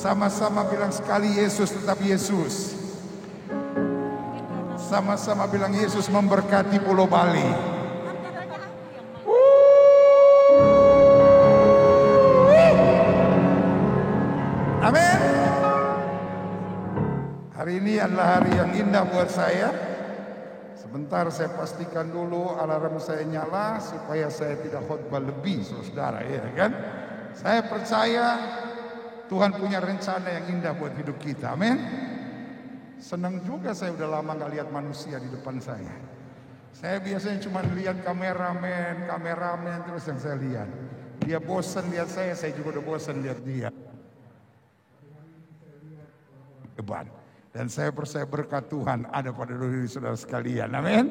Sama-sama bilang sekali, Yesus tetap Yesus. Sama-sama bilang, Yesus memberkati Pulau Bali. Amin. Hari ini adalah hari yang indah buat saya. Sebentar saya pastikan dulu alarm saya nyala supaya saya tidak khotbah lebih, saudara, ya kan? Saya percaya Tuhan punya rencana yang indah buat hidup kita. Amin. Senang juga saya udah lama gak lihat manusia di depan saya. Saya biasanya cuma lihat kameramen terus yang saya lihat. Dia bosan lihat saya juga udah bosan lihat dia. Hebat. Dan saya percaya berkat Tuhan ada pada diri saudara sekalian. Amin.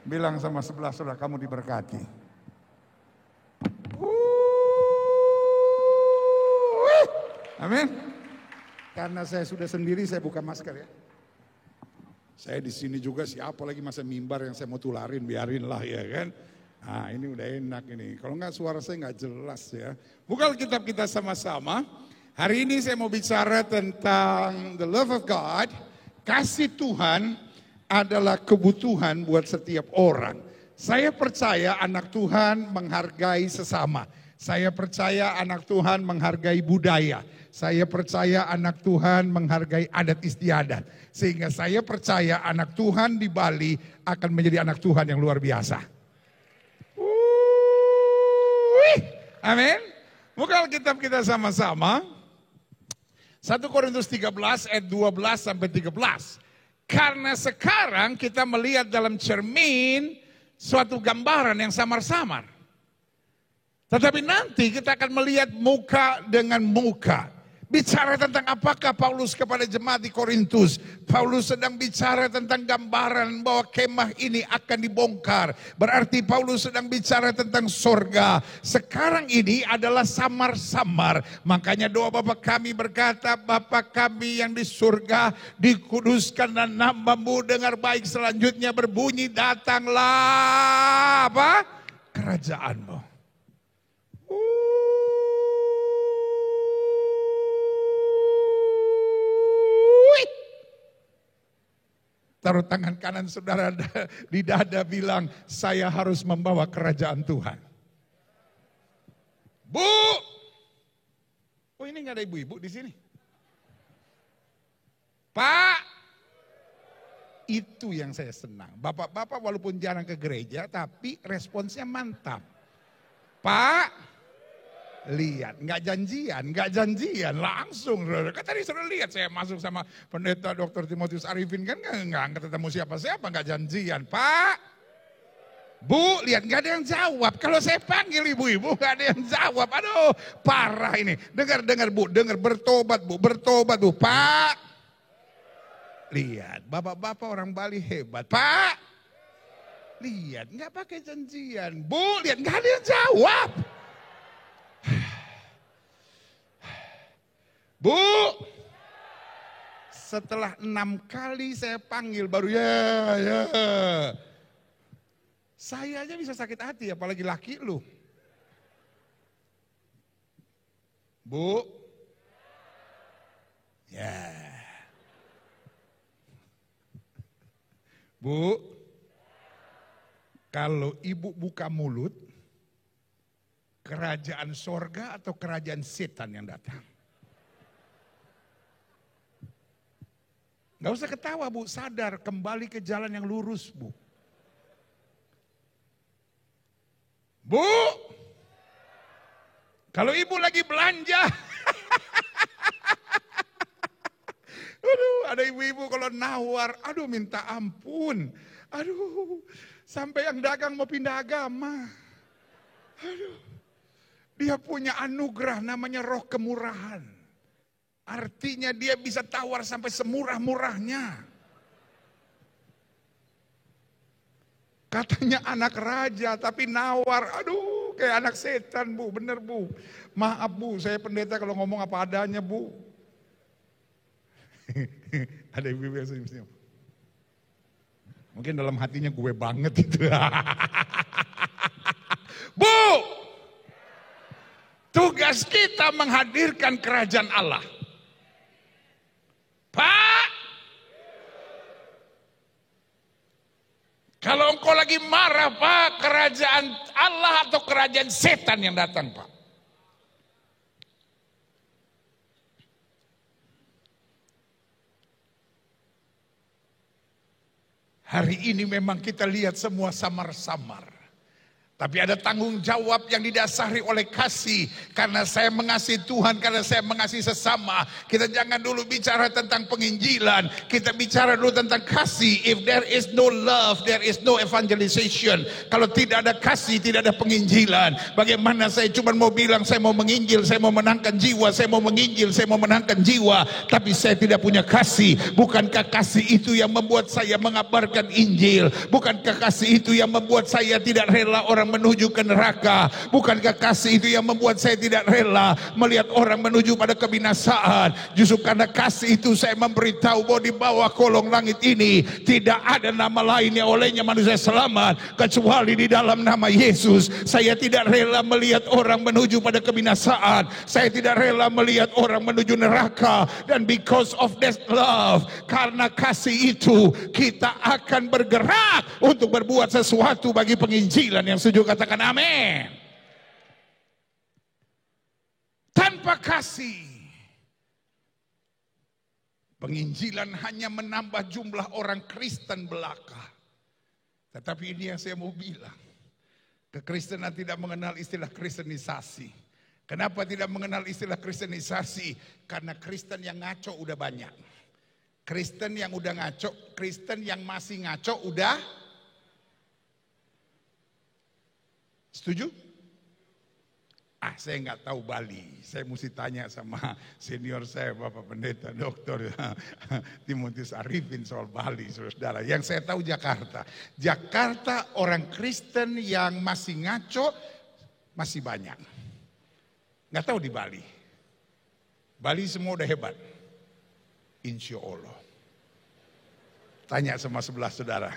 Bilang sama sebelah saudara, kamu diberkati. Amin. Karena saya sudah sendiri, saya buka masker ya. Saya di sini juga, siapa lagi masa mimbar yang saya mau tularin, biarinlah ya kan. Nah ini udah enak ini. Kalau nggak suara saya nggak jelas ya. Buka Alkitab kita sama-sama. Hari ini saya mau bicara tentang the love of God. Kasih Tuhan adalah kebutuhan buat setiap orang. Saya percaya anak Tuhan menghargai sesama. Saya percaya anak Tuhan menghargai budaya. Saya percaya anak Tuhan menghargai adat istiadat. Sehingga saya percaya anak Tuhan di Bali akan menjadi anak Tuhan yang luar biasa. Amin. Buka Alkitab kita sama-sama. 1 Korintus 13 ayat 12 sampai 13. Karena sekarang kita melihat dalam cermin suatu gambaran yang samar-samar. Tetapi nanti kita akan melihat muka dengan muka. Bicara tentang apakah Paulus kepada jemaat di Korintus? Paulus sedang bicara tentang gambaran bahwa kemah ini akan dibongkar. Berarti Paulus sedang bicara tentang sorga. Sekarang ini adalah samar-samar. Makanya doa Bapa kami berkata, Bapa kami yang di surga, dikuduskan dan namamu. Dengar baik, selanjutnya berbunyi, datanglah apa? Kerajaanmu. Taruh tangan kanan saudara di dada, bilang, saya harus membawa kerajaan Tuhan. Bu! Oh ini gak ada ibu-ibu di sini. Pak! Itu yang saya senang. Bapak-bapak walaupun jarang ke gereja, tapi responsnya mantap. Pak! Lihat, nggak janjian, langsung. Kan tadi sudah lihat saya masuk sama pendeta Dr. Timotius Arifin, kan nggak ketemu siapa-siapa, nggak janjian. Pak, Bu, lihat nggak ada yang jawab. Kalau saya panggil ibu-ibu nggak ada yang jawab. Aduh, parah ini. Dengar Bu, bertobat Bu. Pak, lihat, bapak-bapak orang Bali hebat. Pak, lihat, nggak pakai janjian. Bu, lihat nggak ada yang jawab. Bu, setelah 6 kali saya panggil baru ya. Saya aja bisa sakit hati, apalagi laki lu. Bu, ya. Bu, kalau ibu buka mulut, kerajaan sorga atau kerajaan setan yang datang? Gak usah ketawa Bu, sadar, kembali ke jalan yang lurus Bu. Bu, kalau ibu lagi belanja, aduh, ada ibu-ibu kalau nawar, aduh minta ampun, aduh, sampai yang dagang mau pindah agama, aduh, dia punya anugerah namanya roh kemurahan, artinya dia bisa tawar sampai semurah-murahnya. Katanya anak raja tapi nawar, aduh kayak anak setan Bu, bener Bu. Maaf Bu, saya pendeta kalau ngomong apa adanya Bu. Ada ibu-ibu yang senyum-senyum. Mungkin dalam hatinya gue banget itu. Bu, tugas kita menghadirkan kerajaan Allah. Pak, kalau engkau lagi marah, Pak, kerajaan Allah atau kerajaan setan yang datang, Pak? Hari ini memang kita lihat semua samar-samar. Tapi ada tanggung jawab yang didasari oleh kasih. Karena saya mengasihi Tuhan, karena saya mengasihi sesama. Kita jangan dulu bicara tentang penginjilan. Kita bicara dulu tentang kasih. If there is no love, there is no evangelization. Kalau tidak ada kasih, tidak ada penginjilan. Bagaimana saya cuma mau bilang, saya mau menginjil, saya mau menangkan jiwa, saya mau menginjil, saya mau menangkan jiwa. Tapi saya tidak punya kasih. Bukankah kasih itu yang membuat saya mengabarkan Injil? Bukankah kasih itu yang membuat saya tidak rela orang menuju ke neraka? Bukankah kasih itu yang membuat saya tidak rela melihat orang menuju pada kebinasaan? Justru karena kasih itu saya memberitahu bahwa di bawah kolong langit ini tidak ada nama lain yang olehnya manusia selamat kecuali di dalam nama Yesus. Saya tidak rela melihat orang menuju pada kebinasaan. Saya tidak rela melihat orang menuju neraka. Dan because of that love, karena kasih itu, kita akan bergerak untuk berbuat sesuatu bagi penginjilan. Yang setuju katakan amin. Tanpa kasih, penginjilan hanya menambah jumlah orang Kristen belaka. Tetapi ini yang saya mau bilang, kekristenan tidak mengenal istilah kristenisasi. Kenapa tidak mengenal istilah kristenisasi? Karena Kristen yang ngaco udah banyak. Kristen yang udah ngaco, Kristen yang masih ngaco udah. Setuju? Saya nggak tahu Bali. Saya mesti tanya sama senior saya, Bapak Pendeta Dr. Timotius Arifin soal Bali, saudara. Yang saya tahu Jakarta. Jakarta orang Kristen yang masih ngaco masih banyak. Nggak tahu di Bali. Bali semua udah hebat. Insya Allah. Tanya sama sebelah saudara,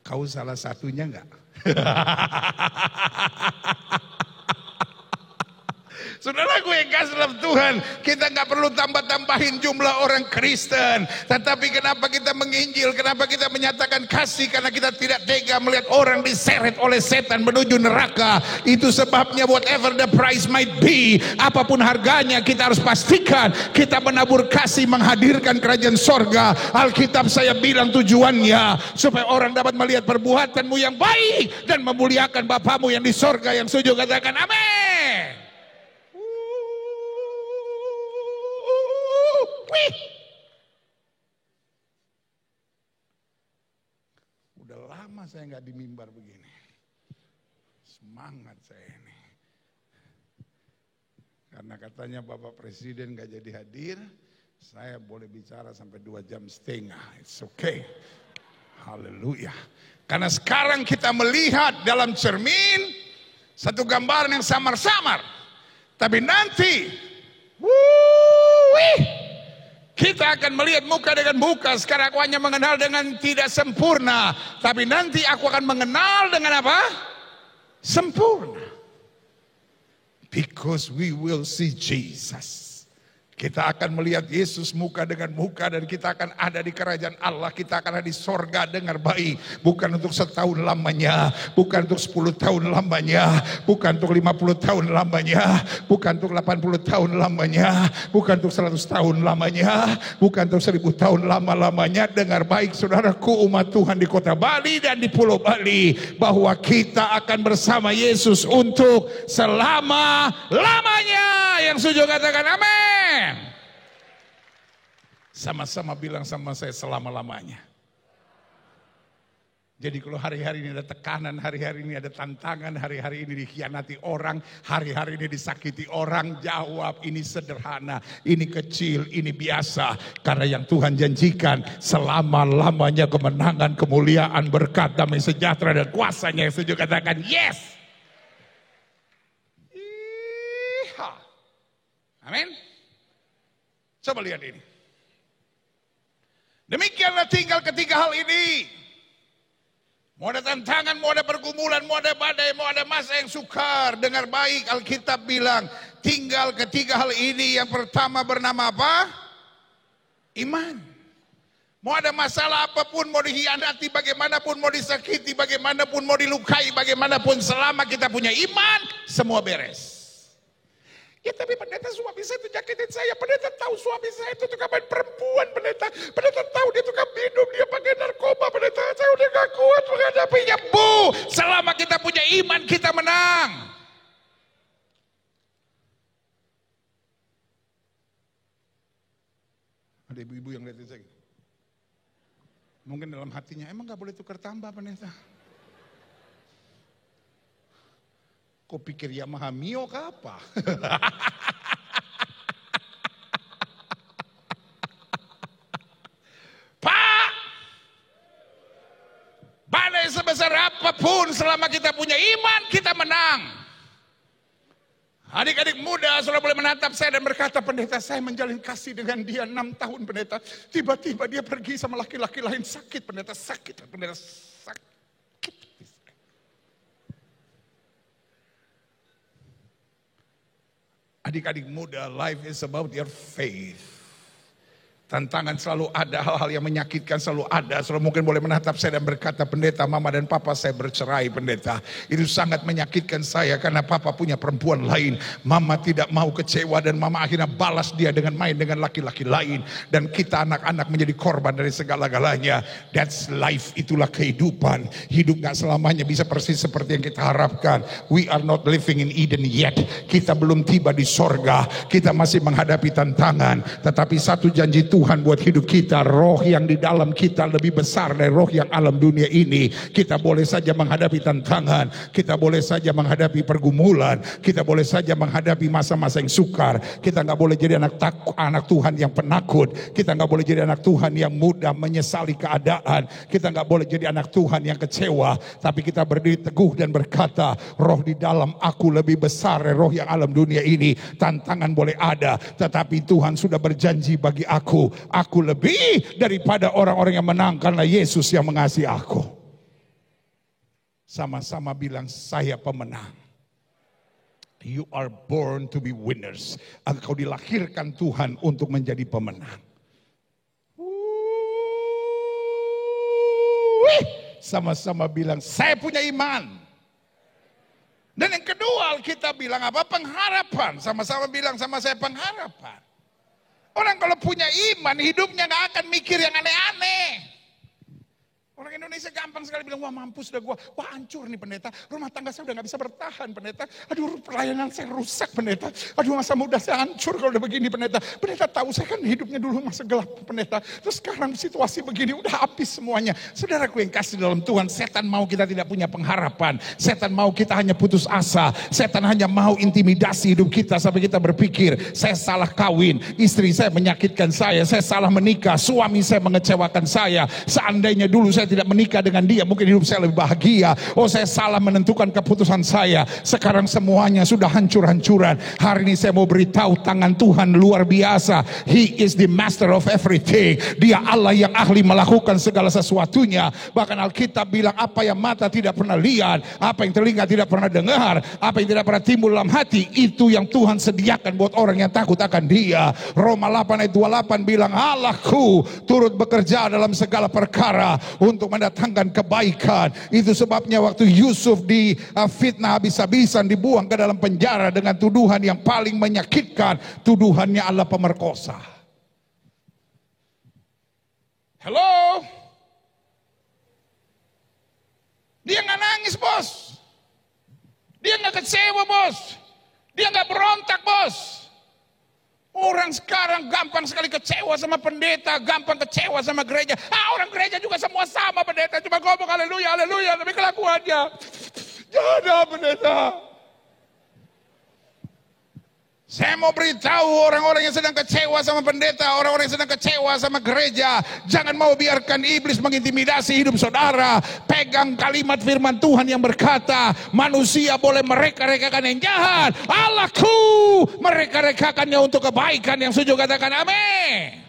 kau salah satunya enggak? Saudaraku yang kasih dalam Tuhan, kita nggak perlu tambah-tambahin jumlah orang Kristen. Tetapi kenapa kita menginjil, kenapa kita menyatakan kasih? Karena kita tidak tega melihat orang diseret oleh setan menuju neraka. Itu sebabnya whatever the price might be, apapun harganya, kita harus pastikan kita menabur kasih menghadirkan kerajaan sorga. Alkitab saya bilang tujuannya supaya orang dapat melihat perbuatanmu yang baik dan memuliakan Bapamu yang di sorga. Yang setuju katakan amin. Udah lama saya nggak di mimbar begini. Semangat saya ini. Karena katanya Bapak Presiden nggak jadi hadir, saya boleh bicara sampai 2,5 jam. It's okay. Haleluya. Karena sekarang kita melihat dalam cermin satu gambaran yang samar-samar. Tapi nanti kita akan melihat muka dengan muka. Sekarang aku hanya mengenal dengan tidak sempurna. Tapi nanti aku akan mengenal dengan apa? Sempurna. Because we will see Jesus. Kita akan melihat Yesus muka dengan muka. Dan kita akan ada di kerajaan Allah. Kita akan ada di sorga dengan baik. Bukan untuk setahun lamanya. Bukan untuk 10 tahun lamanya. Bukan untuk 50 tahun lamanya. Bukan untuk 80 tahun lamanya. Bukan untuk 100 tahun lamanya. Bukan untuk 1000 tahun lama-lamanya. Dengar baik saudaraku, umat Tuhan di kota Bali dan di pulau Bali. Bahwa kita akan bersama Yesus untuk selama-lamanya. Yang setuju katakan amin. Sama-sama bilang sama saya selama-lamanya. Jadi kalau hari-hari ini ada tekanan, hari-hari ini ada tantangan, hari-hari ini dikhianati orang, hari-hari ini disakiti orang, jawab ini sederhana, ini kecil, ini biasa. Karena yang Tuhan janjikan selama-lamanya kemenangan, kemuliaan, berkat, damai sejahtera dan kuasanya. Yang setuju katakan yes. Amin. Coba lihat ini. Demikianlah tinggal ketiga hal ini. Mau ada tantangan, mau ada pergumulan, mau ada badai, mau ada masa yang sukar. Dengar baik, Alkitab bilang tinggal ketiga hal ini. Yang pertama bernama apa? Iman. Mau ada masalah apapun, mau dihianati bagaimanapun, mau disakiti bagaimanapun, mau dilukai bagaimanapun, selama kita punya iman, semua beres. Ya tapi pendeta, suami saya itu nyakitin saya. Pendeta tahu suami saya itu tukang main perempuan, pendeta. Pendeta tahu dia tukang minum, dia pakai narkoba, pendeta. Saya udah gak kuat menghadapinya. Bu, selama kita punya iman, kita menang. Ada ibu-ibu yang lihatin saya. Mungkin dalam hatinya, emang gak boleh tukar tambah, pendeta. Kok pikir Yamaha Mio ke apa? Pak, badai sebesar apapun, selama kita punya iman, kita menang. Adik-adik muda sudah boleh menatap saya dan berkata, pendeta, saya menjalin kasih dengan dia 6 tahun, pendeta. Tiba-tiba dia pergi sama laki-laki lain, sakit, pendeta, sakit, pendeta, sakit. Adik-adik muda, life is about your faith. Tantangan selalu ada, hal-hal yang menyakitkan selalu ada. Selalu mungkin boleh menatap saya dan berkata, pendeta, mama dan papa saya bercerai, pendeta. Itu sangat menyakitkan saya karena papa punya perempuan lain. Mama tidak mau kecewa dan mama akhirnya balas dia dengan main dengan laki-laki lain. Dan kita anak-anak menjadi korban dari segala-galanya. That's life, itulah kehidupan. Hidup gak selamanya bisa persis seperti yang kita harapkan. We are not living in Eden yet. Kita belum tiba di sorga. Kita masih menghadapi tantangan. Tetapi satu janji Tuhan buat hidup kita, roh yang di dalam kita lebih besar dari roh yang alam dunia ini. Kita boleh saja menghadapi tantangan, kita boleh saja menghadapi pergumulan, kita boleh saja menghadapi masa-masa yang sukar. Kita nggak boleh jadi anak Tuhan yang penakut, kita nggak boleh jadi anak Tuhan yang mudah menyesali keadaan, kita nggak boleh jadi anak Tuhan yang kecewa. Tapi kita berdiri teguh dan berkata, roh di dalam aku lebih besar dari roh yang alam dunia ini. Tantangan boleh ada, tetapi Tuhan sudah berjanji bagi aku lebih daripada orang-orang yang menang karena Yesus yang mengasihi aku. Sama-sama bilang, saya pemenang. You are born to be winners. Engkau dilahirkan Tuhan untuk menjadi pemenang. Sama-sama bilang, saya punya iman. Dan yang kedua kita bilang apa? Pengharapan. Sama-sama bilang sama saya, pengharapan. Orang kalau punya iman, hidupnya gak akan mikir yang aneh-aneh. Orang Indonesia gampang sekali bilang, wah mampus dah gua, wah hancur nih pendeta, rumah tangga saya udah gak bisa bertahan pendeta, aduh pelayanan saya rusak pendeta, aduh masa muda saya hancur kalau udah begini pendeta. Pendeta tahu saya kan hidupnya dulu masa gelap pendeta, terus sekarang situasi begini udah habis semuanya. Saudaraku yang kasih dalam Tuhan, setan mau kita tidak punya pengharapan, setan mau kita hanya putus asa, setan hanya mau intimidasi hidup kita sampai kita berpikir, saya salah kawin, istri saya menyakitkan saya salah menikah, suami saya mengecewakan saya, seandainya dulu saya tidak menikah dengan dia, mungkin hidup saya lebih bahagia. Oh, saya salah menentukan keputusan saya. Sekarang semuanya sudah hancur-hancuran. Hari ini saya mau beritahu, tangan Tuhan luar biasa. He is the master of everything. Dia Allah yang ahli melakukan segala sesuatunya. Bahkan Alkitab bilang, apa yang mata tidak pernah lihat, apa yang telinga tidak pernah dengar, apa yang tidak pernah timbul dalam hati, itu yang Tuhan sediakan buat orang yang takut akan Dia. Roma 8 ayat 28 bilang, Allahku turut bekerja dalam segala perkara untuk mendatangkan kebaikan. Itu sebabnya waktu Yusuf difitnah habis-habisan, dibuang ke dalam penjara dengan tuduhan yang paling menyakitkan, tuduhannya adalah pemerkosa. Hello? Dia nggak nangis bos, dia nggak kecewa bos, dia nggak berontak bos. Orang sekarang gampang sekali kecewa sama pendeta, gampang kecewa sama gereja. Orang gereja juga semua sama pendeta, cuma ngomong haleluya, haleluya, tapi kelakuannya jangan ada pendeta. Saya mau beritahu orang-orang yang sedang kecewa sama pendeta, orang-orang yang sedang kecewa sama gereja, jangan mau biarkan iblis mengintimidasi hidup saudara. Pegang kalimat firman Tuhan yang berkata, manusia boleh mereka-rekakan yang jahat, Allahku mereka-rekakannya untuk kebaikan. Yang setuju katakan amin.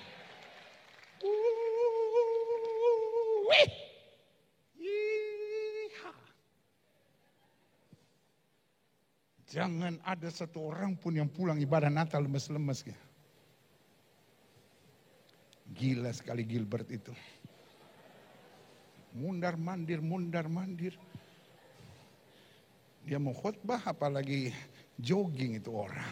Jangan ada satu orang pun yang pulang ibadah Natal lemes-lemes. Gila sekali Gilbert itu. Mundar mandir. Dia mau khotbah apalagi jogging itu orang.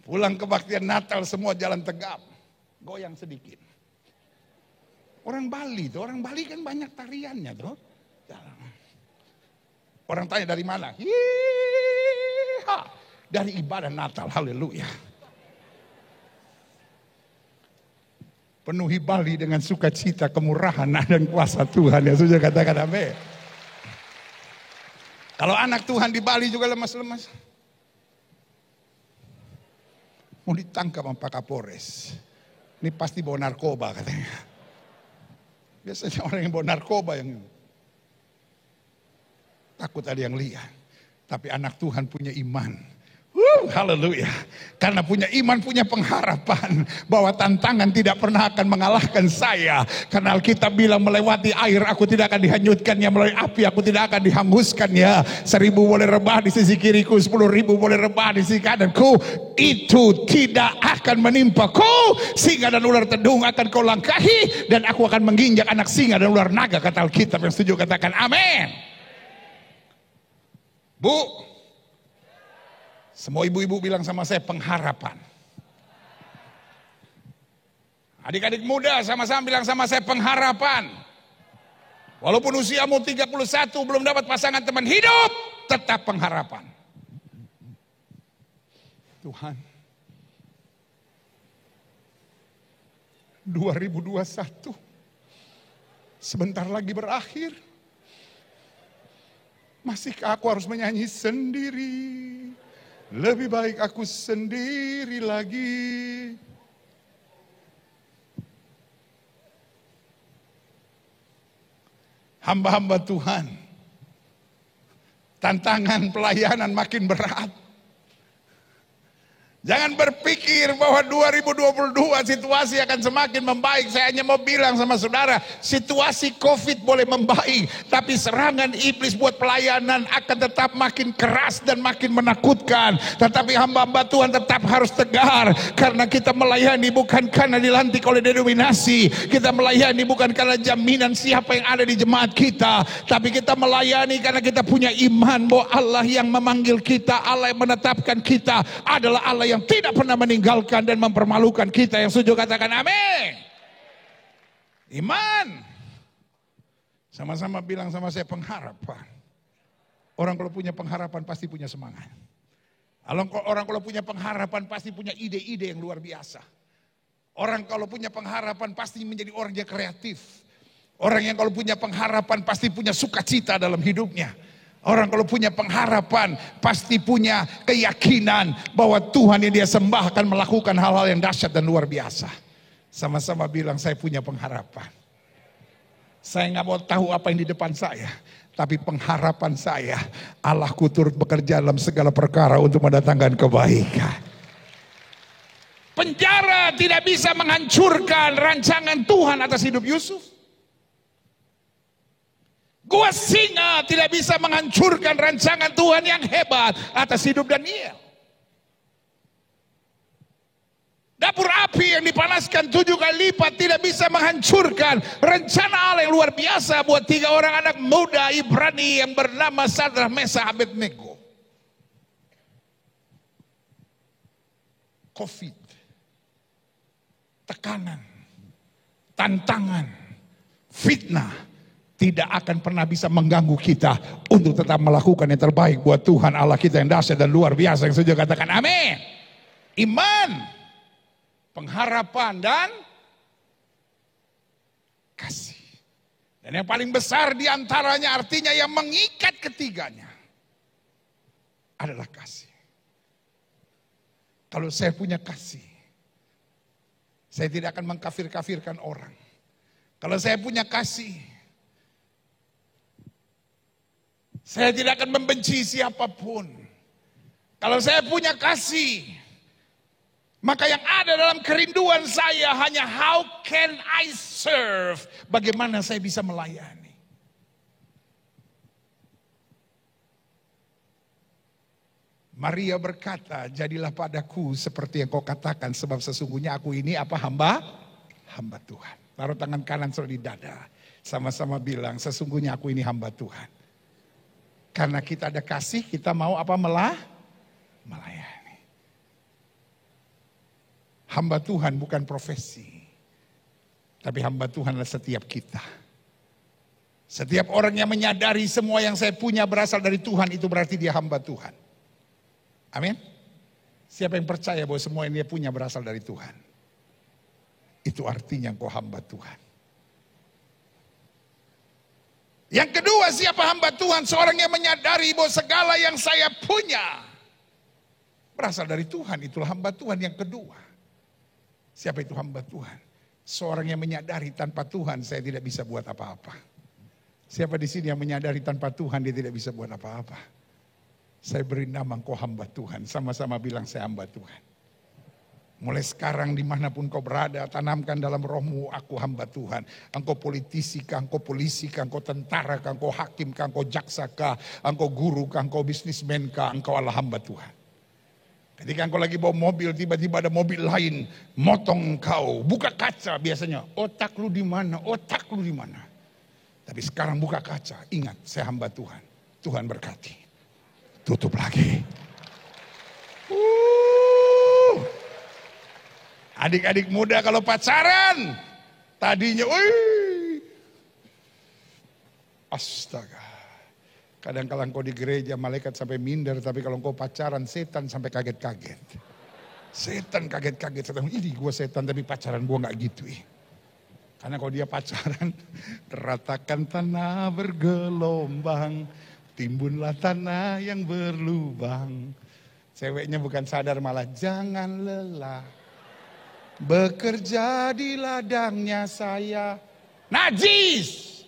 Pulang kebaktian Natal semua jalan tegap. Goyang sedikit. Orang Bali kan banyak tariannya tuh. Orang tanya dari mana? Yeeha. Dari ibadah Natal, haleluya. Penuhi Bali dengan sukacita, kemurahan dan kuasa Tuhan. Ya sudah katakan amin. Kalau anak Tuhan di Bali juga lemas-lemas. Mau ditangkap sama Pak Kapolres. Ini pasti bawa narkoba katanya. Biasanya orang yang bawa narkoba yang takut ada yang lihat. Tapi anak Tuhan punya iman. Haleluya. Karena punya iman, punya pengharapan bahwa tantangan tidak pernah akan mengalahkan saya. Karena Alkitab bilang melewati air aku tidak akan dihanyutkannya, melalui api aku tidak akan dihanguskannya. 1.000 boleh rebah di sisi kiriku, 10.000 boleh rebah di sisi kananku, itu tidak akan menimpaku. Singa dan ular tedung akan kau langkahi, dan aku akan menginjak anak singa dan ular naga, kata Alkitab. Yang setuju katakan amin. Bu, semua ibu-ibu bilang sama saya pengharapan. Adik-adik muda sama-sama bilang sama saya pengharapan. Walaupun usiamu 31 belum dapat pasangan teman hidup, tetap pengharapan. Tuhan, 2021 sebentar lagi berakhir. Masihkah aku harus menyanyi sendiri? Lebih baik aku sendiri lagi. Hamba-hamba Tuhan, tantangan pelayanan makin berat. Jangan berpikir bahwa 2022 situasi akan semakin membaik. Saya hanya mau bilang sama saudara, situasi COVID boleh membaik, tapi serangan iblis buat pelayanan akan tetap makin keras dan makin menakutkan. Tetapi hamba-hamba Tuhan tetap harus tegar, karena kita melayani bukan karena dilantik oleh denominasi. Kita melayani bukan karena jaminan siapa yang ada di jemaat kita, tapi kita melayani karena kita punya iman bahwa Allah yang memanggil kita, Allah yang menetapkan kita adalah Allah yang tidak pernah meninggalkan dan mempermalukan kita. Yang setuju katakan amin. Iman. Sama-sama bilang sama saya pengharapan. Orang kalau punya pengharapan pasti punya semangat. Orang kalau punya pengharapan pasti punya ide-ide yang luar biasa. Orang kalau punya pengharapan pasti menjadi orang yang kreatif. Orang yang kalau punya pengharapan pasti punya sukacita dalam hidupnya. Orang kalau punya pengharapan pasti punya keyakinan bahwa Tuhan yang dia sembah akan melakukan hal-hal yang dahsyat dan luar biasa. Sama-sama bilang saya punya pengharapan. Saya nggak mau tahu apa yang di depan saya, tapi pengharapan saya, Allahku turut bekerja dalam segala perkara untuk mendatangkan kebaikan. Penjara tidak bisa menghancurkan rancangan Tuhan atas hidup Yusuf. Gua singa tidak bisa menghancurkan rancangan Tuhan yang hebat atas hidup Daniel. Dapur api yang dipanaskan 7 kali lipat tidak bisa menghancurkan rencana Allah yang luar biasa buat 3 orang anak muda Ibrani yang bernama Sadrah, Mesah, Abednego. COVID, tekanan, tantangan, fitnah tidak akan pernah bisa mengganggu kita untuk tetap melakukan yang terbaik buat Tuhan Allah kita yang dahsyat dan luar biasa. Yang setuju katakan amin. Iman, pengharapan, dan kasih. Dan yang paling besar diantaranya, artinya yang mengikat ketiganya, adalah kasih. Kalau saya punya kasih, saya tidak akan mengkafir-kafirkan orang. Kalau saya punya kasih, saya tidak akan membenci siapapun. Kalau saya punya kasih, maka yang ada dalam kerinduan saya hanya how can I serve? Bagaimana saya bisa melayani? Maria berkata, jadilah padaku seperti yang kau katakan, sebab sesungguhnya aku ini apa? Hamba Tuhan. Taruh tangan kanan saudara di dada. Sama-sama bilang, sesungguhnya aku ini hamba Tuhan. Karena kita ada kasih, kita mau apa? Melayani. Hamba Tuhan bukan profesi. Tapi hamba Tuhan adalah setiap kita. Setiap orang yang menyadari semua yang saya punya berasal dari Tuhan, itu berarti dia hamba Tuhan. Amin. Siapa yang percaya bahwa semua yang dia punya berasal dari Tuhan, itu artinya engkau hamba Tuhan. Yang kedua, siapa hamba Tuhan? Seorang yang menyadari bahwa segala yang saya punya berasal dari Tuhan, itulah hamba Tuhan yang kedua. Siapa itu hamba Tuhan? Seorang yang menyadari tanpa Tuhan saya tidak bisa buat apa-apa. Siapa di sini yang menyadari tanpa Tuhan dia tidak bisa buat apa-apa? Saya beri nama engkau hamba Tuhan. Sama-sama bilang saya hamba Tuhan. Mulai sekarang dimanapun kau berada, tanamkan dalam rohmu, aku hamba Tuhan. Engkau politisi kah, engkau polisi kah, engkau tentara kah, engkau hakim kah, engkau jaksa kah, engkau guru kah, engkau bisnismen kah, engkau adalah hamba Tuhan. Ketika engkau lagi bawa mobil, tiba-tiba ada mobil lain motong engkau, buka kaca biasanya. Otak lu di mana? Otak lu di mana? Tapi sekarang buka kaca, ingat saya hamba Tuhan. Tuhan berkati. Tutup lagi. Adik-adik muda kalau pacaran, tadinya, wih, astaga. Kadang-kala engkau di gereja malaikat sampai minder, tapi kalau engkau pacaran setan sampai kaget-kaget. Setan kaget-kaget, setan, ini gue setan tapi pacaran gue gak gitu. Karena kalau dia pacaran, ratakan tanah bergelombang, timbunlah tanah yang berlubang. Ceweknya bukan sadar malah jangan lelah. Bekerja di ladangnya saya. Najis.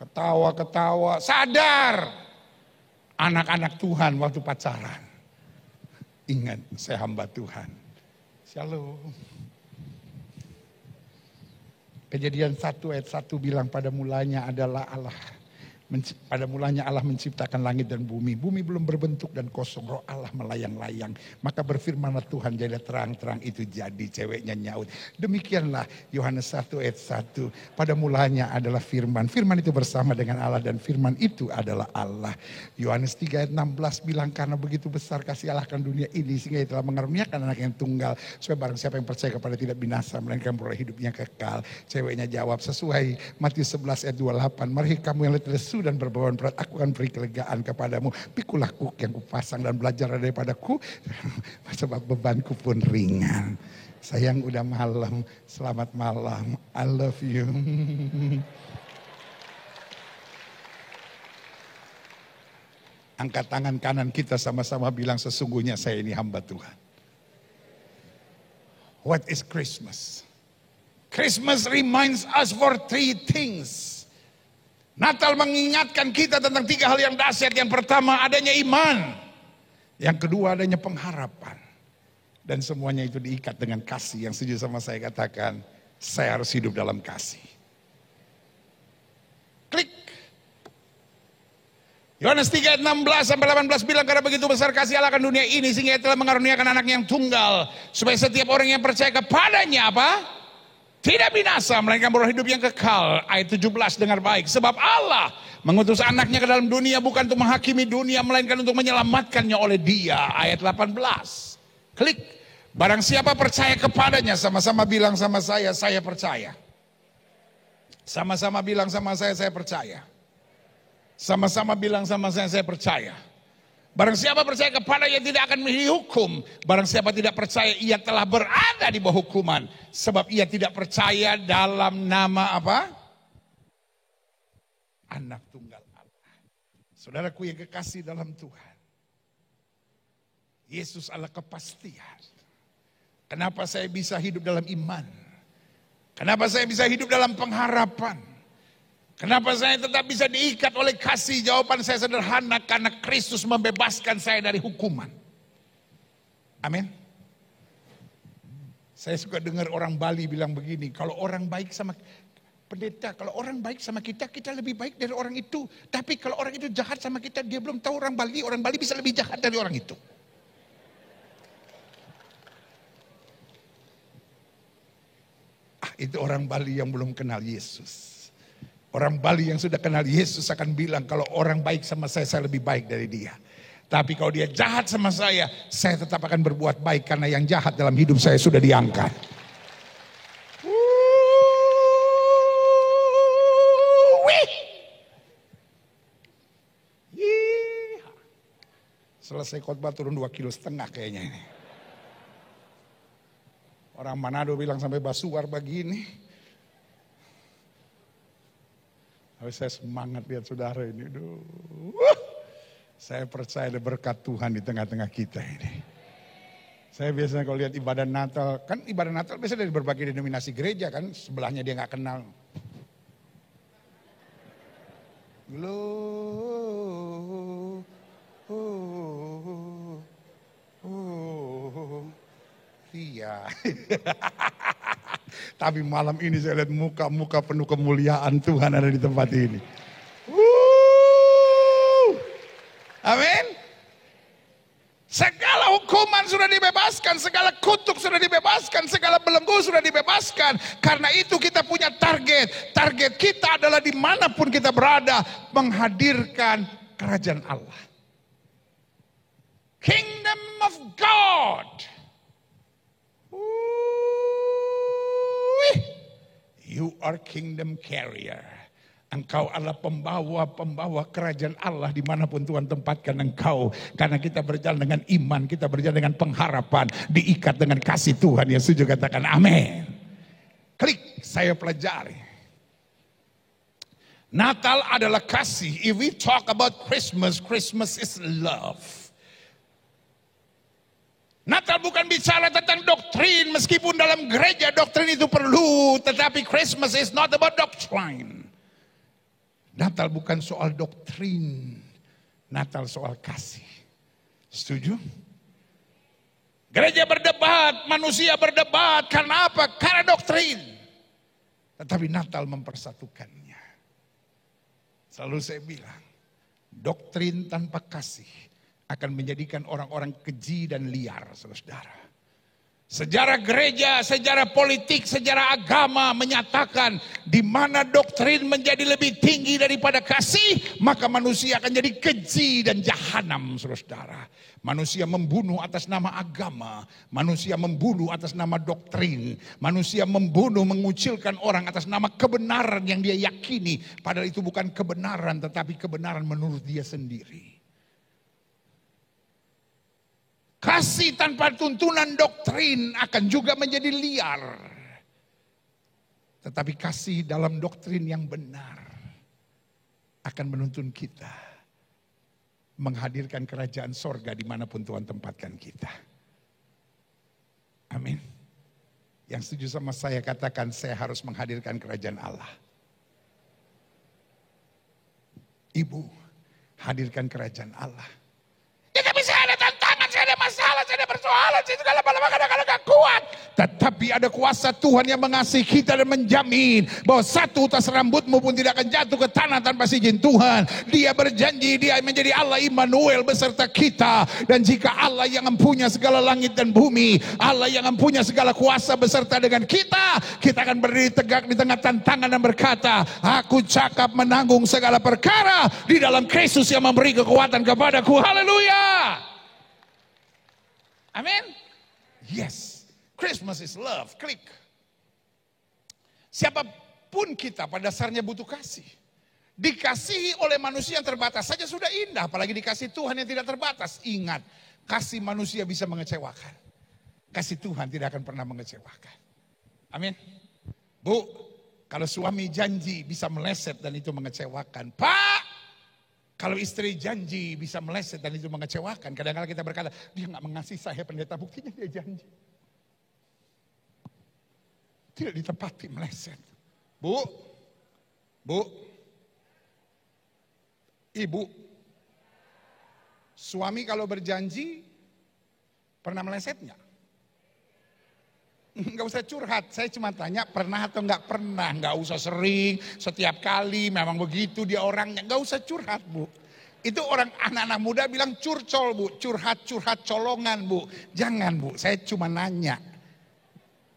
Ketawa-ketawa. Sadar. Anak-anak Tuhan waktu pacaran. Ingat saya hamba Tuhan. Shalom. Kejadian 1 ayat 1 bilang pada mulanya adalah Allah. Pada mulanya Allah menciptakan langit dan bumi. Bumi belum berbentuk dan kosong. Roh Allah melayang-layang. Maka berfirmanlah Tuhan, jadilah terang-terang itu jadi. Ceweknya nyaut. Demikianlah Yohanes 1 ayat 1. Pada mulanya adalah firman. Firman itu bersama dengan Allah dan firman itu adalah Allah. Yohanes 3 ayat 16 bilang, karena begitu besar kasih Allah akan dunia ini sehingga ia telah mengaruniakan anak yang tunggal. Supaya barang siapa yang percaya kepada tidak binasa melainkan beroleh hidupnya kekal. Ceweknya jawab sesuai Matius 11 ayat 28. Mari kamu yang letih lesu dan berbeban berat, aku akan beri kelegaan kepadamu. Pikulah kuk yang kupasang dan belajar daripadaku, sebab bebanku pun ringan. Sayang udah malam, selamat malam, I love you. Angkat tangan kanan kita sama-sama bilang, sesungguhnya saya ini hamba Tuhan. What is Christmas? Christmas reminds us for 3 things. Natal mengingatkan kita tentang 3 hal yang dahsyat. Yang pertama adanya iman. Yang kedua adanya pengharapan. Dan semuanya itu diikat dengan kasih. Yang setuju sama saya katakan, saya harus hidup dalam kasih. Klik. Yohanes 3 ayat 16 sampai 18 bilang, karena begitu besar kasih Allah akan dunia ini sehingga ia telah mengaruniakan anak yang tunggal. Supaya setiap orang yang percaya kepadanya apa? Tidak binasa, melainkan beroleh hidup yang kekal. Ayat 17 dengar baik. Sebab Allah mengutus anaknya ke dalam dunia bukan untuk menghakimi dunia, melainkan untuk menyelamatkannya oleh dia. Ayat 18. Klik. Barang siapa percaya kepadanya, sama-sama bilang sama saya percaya. Sama-sama bilang sama saya percaya. Sama-sama bilang sama saya percaya. Barang siapa percaya kepadanya tidak akan dihukum. Barang siapa tidak percaya ia telah berada di bawah hukuman. Sebab ia tidak percaya dalam nama apa? Anak tunggal Allah. Saudaraku yang kekasih dalam Tuhan. Yesus adalah kepastian. Kenapa saya bisa hidup dalam iman? Kenapa saya bisa hidup dalam pengharapan? Kenapa saya tetap bisa diikat oleh kasih? Jawaban saya sederhana, karena Kristus membebaskan saya dari hukuman. Amin. Saya suka dengar orang Bali bilang begini, kalau orang baik sama, Pendeta, kalau orang baik sama kita, kita lebih baik dari orang itu. Tapi kalau orang itu jahat sama kita, dia belum tahu orang Bali bisa lebih jahat dari orang itu. Itu orang Bali yang belum kenal Yesus. Orang Bali yang sudah kenal Yesus akan bilang, kalau orang baik sama saya lebih baik dari dia. Tapi kalau dia jahat sama saya tetap akan berbuat baik karena yang jahat dalam hidup saya sudah diangkat. Selesai khotbah turun 2,5 kilo kayaknya ini. Orang Manado bilang sampai basuar begini. Tapi saya semangat lihat saudara ini. Saya percaya ada berkat Tuhan di tengah-tengah kita ini. Saya biasanya kalau lihat ibadah Natal, kan ibadah Natal biasanya dari berbagai denominasi gereja kan, sebelahnya dia nggak kenal. Iya. Tapi malam ini saya lihat muka-muka penuh kemuliaan Tuhan ada di tempat ini. Amin. Segala hukuman sudah dibebaskan, segala kutuk sudah dibebaskan, segala belenggu sudah dibebaskan. Karena itu kita punya target. Target kita adalah dimanapun kita berada, menghadirkan kerajaan Allah. Kingdom of God. You are kingdom carrier. Engkau adalah pembawa kerajaan Allah dimanapun Tuhan tempatkan engkau. Karena kita berjalan dengan iman, kita berjalan dengan pengharapan, diikat dengan kasih Tuhan. Yang setuju katakan amin. Klik, saya pelajari. Natal adalah kasih. If we talk about Christmas, Christmas is love. Natal bukan bicara tentang doktrin, meskipun dalam gereja doktrin itu perlu, tetapi Christmas is not about doctrine. Natal bukan soal doktrin, Natal soal kasih. Setuju? Gereja berdebat, manusia berdebat, karena apa? Karena doktrin. Tetapi Natal mempersatukannya. Selalu saya bilang, doktrin tanpa kasih akan menjadikan orang-orang keji dan liar, saudara. Sejarah gereja, sejarah politik, sejarah agama menyatakan di mana doktrin menjadi lebih tinggi daripada kasih, maka manusia akan jadi keji dan jahanam, saudara. Manusia membunuh atas nama agama, manusia membunuh atas nama doktrin, manusia membunuh, mengucilkan orang atas nama kebenaran yang dia yakini, padahal itu bukan kebenaran tetapi kebenaran menurut dia sendiri. Kasih tanpa tuntunan doktrin akan juga menjadi liar. Tetapi kasih dalam doktrin yang benar akan menuntun kita menghadirkan kerajaan sorga dimanapun Tuhan tempatkan kita. Amin. Yang setuju sama saya katakan, saya harus menghadirkan kerajaan Allah. Ibu, hadirkan kerajaan Allah. Ya tapi saya ada tantangan, saya ada masalah, saya ada persoalan, saya juga lama-lama kadang-kadang gak kuat. Tetapi ada kuasa Tuhan yang mengasihi kita dan menjamin bahwa satu utas rambutmu pun tidak akan jatuh ke tanah tanpa izin Tuhan. Dia berjanji, dia menjadi Allah Immanuel beserta kita. Dan jika Allah yang mempunyai segala langit dan bumi, Allah yang mempunyai segala kuasa beserta dengan kita, kita akan berdiri tegak di tengah tantangan dan berkata, aku cakap menanggung segala perkara di dalam Kristus yang memberi kekuatan kepadaku. Haleluya. Amin. Yes. Christmas is love. Klik. Siapapun kita pada dasarnya butuh kasih. Dikasihi oleh manusia yang terbatas saja sudah indah. Apalagi dikasih Tuhan yang tidak terbatas. Ingat, kasih manusia bisa mengecewakan. Kasih Tuhan tidak akan pernah mengecewakan. Amin. Bu, kalau suami janji bisa meleset dan itu mengecewakan. Pak, kalau istri janji bisa meleset dan itu mengecewakan. Kadang-kadang kita berkata, dia gak mengasihi saya pendeta, buktinya dia janji. Tidak ditepati, meleset. Bu, ibu, suami kalau berjanji pernah meleset nggak? Nggak usah curhat, saya cuma tanya pernah atau nggak pernah. Nggak usah sering, setiap kali memang begitu dia orangnya. Nggak usah curhat, Bu. Itu orang anak-anak muda bilang curcol, Bu. Curhat-curhat colongan, Bu. Jangan, Bu, saya cuma nanya.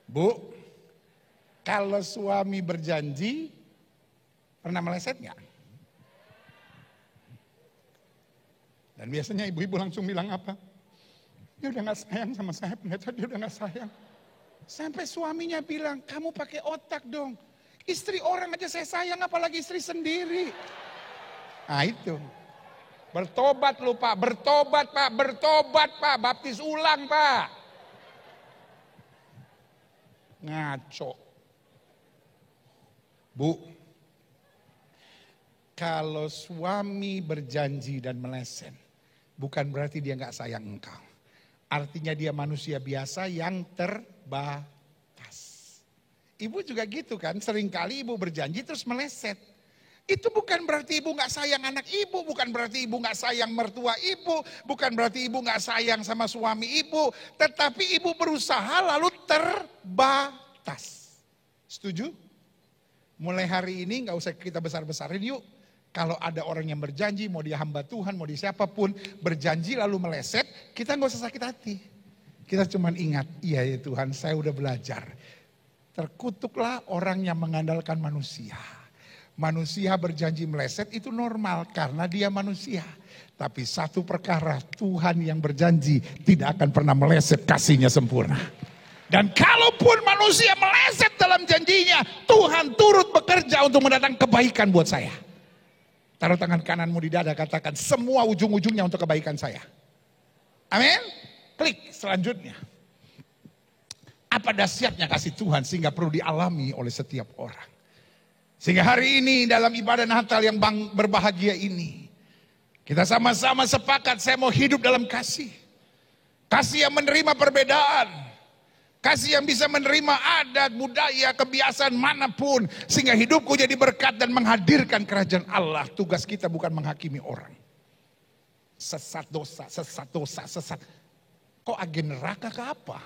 Bu, kalau suami berjanji, pernah meleset nggak? Dan biasanya ibu-ibu langsung bilang apa? Dia udah gak sayang sama saya, pendeta, dia udah gak sayang. Sampai suaminya bilang, kamu pakai otak dong. Istri orang aja saya sayang, apalagi istri sendiri. Nah itu. Bertobat lu Pak, bertobat Pak, bertobat Pak. Baptis ulang Pak. Ngaco. Bu, kalau suami berjanji dan meleset, bukan berarti dia gak sayang engkau. Artinya dia manusia biasa yang terbatas. Ibu juga gitu kan, seringkali ibu berjanji terus meleset. Itu bukan berarti ibu gak sayang anak ibu, bukan berarti ibu gak sayang mertua ibu, bukan berarti ibu gak sayang sama suami ibu. Tetapi ibu berusaha lalu terbatas. Setuju? Mulai hari ini gak usah kita besar-besarin yuk. Kalau ada orang yang berjanji, mau dia hamba Tuhan, mau dia siapapun, berjanji lalu meleset, kita gak usah sakit hati. Kita cuma ingat, iya ya Tuhan, saya udah belajar. Terkutuklah orang yang mengandalkan manusia. Manusia berjanji meleset itu normal karena dia manusia. Tapi satu perkara, Tuhan yang berjanji tidak akan pernah meleset, kasihnya sempurna. Dan kalaupun manusia meleset dalam janjinya, Tuhan turut bekerja untuk mendatangkan kebaikan buat saya. Taruh tangan kananmu di dada, katakan semua ujung-ujungnya untuk kebaikan saya. Amin. Klik selanjutnya. Apa dahsyatnya kasih Tuhan sehingga perlu dialami oleh setiap orang. Sehingga hari ini dalam ibadah Natal yang berbahagia ini, kita sama-sama sepakat saya mau hidup dalam kasih. Kasih yang menerima perbedaan. Kasih yang bisa menerima adat, budaya, kebiasaan manapun. Sehingga hidupku jadi berkat dan menghadirkan kerajaan Allah. Tugas kita bukan menghakimi orang. Sesat dosa, sesat dosa, sesat. Kok agen neraka ke apa?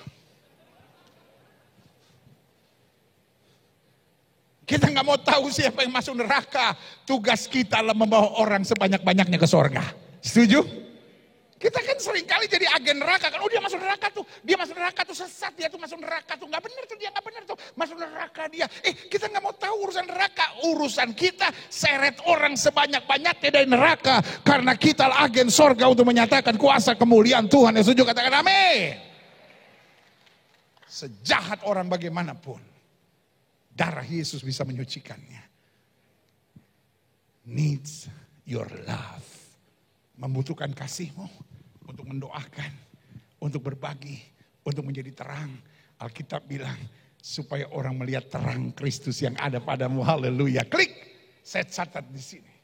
Kita gak mau tahu siapa yang masuk neraka. Tugas kita adalah membawa orang sebanyak-banyaknya ke sorga. Setuju? Kita kan seringkali jadi agen neraka kan, oh dia masuk neraka tuh sesat, dia tuh masuk neraka tuh, gak benar tuh dia, gak benar tuh, masuk neraka dia. Kita gak mau tahu urusan neraka, urusan kita seret orang sebanyak-banyaknya dari neraka. Karena kita agen sorga untuk menyatakan kuasa kemuliaan Tuhan. Yang setuju katakan amin. Sejahat orang bagaimanapun, darah Yesus bisa menyucikannya. Needs your love. Membutuhkan kasihmu. Untuk mendoakan, untuk berbagi, untuk menjadi terang. Alkitab bilang, supaya orang melihat terang Kristus yang ada padamu. Haleluya. Klik, saya catat di sini.